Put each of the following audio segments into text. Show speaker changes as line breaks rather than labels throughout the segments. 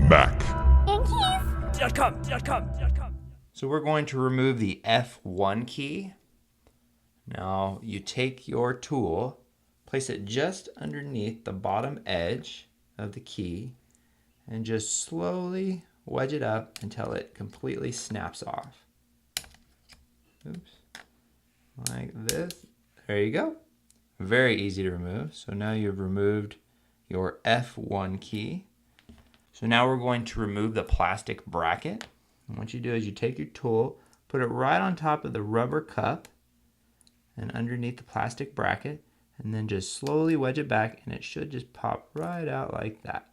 Back.
So we're going to remove the F1 key. Now you take your tool, place it just underneath the bottom edge of the key, and just slowly wedge it up until it completely snaps off. Oops. Like this. There you go. Very easy to remove. So now you've removed your F1 key. So now we're going to remove the plastic bracket. And what you do is you take your tool, put it right on top of the rubber cup and underneath the plastic bracket, and then just slowly wedge it back, and it should just pop right out like that.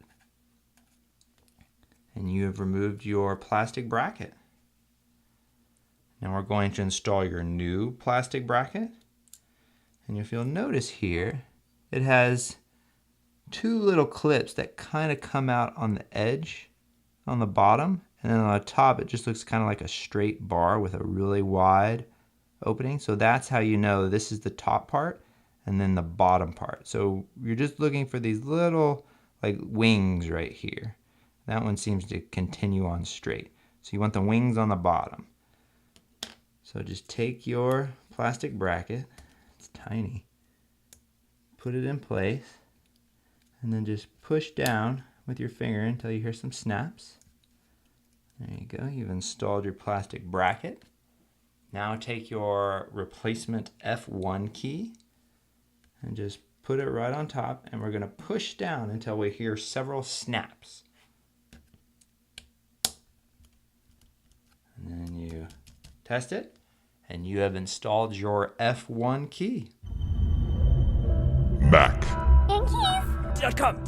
And you have removed your plastic bracket. Now we're going to install your new plastic bracket. And if you'll notice here, it has two little clips that kind of come out on the edge on the bottom, and then on the top it just looks kind of like a straight bar with a really wide opening. So that's how you know this is the top part and then the bottom part. So you're just looking for these little like wings right here. That one seems to continue on straight. So you want the wings on the bottom. So just take your plastic bracket, it's tiny, put it in place, and then just push down with your finger until you hear some snaps. There you go, you've installed your plastic bracket. Now take your replacement F1 key and just put it right on top, and we're going to push down until we hear several snaps. And then you test it, and you have installed your F1 key.
Back.
Keys.com.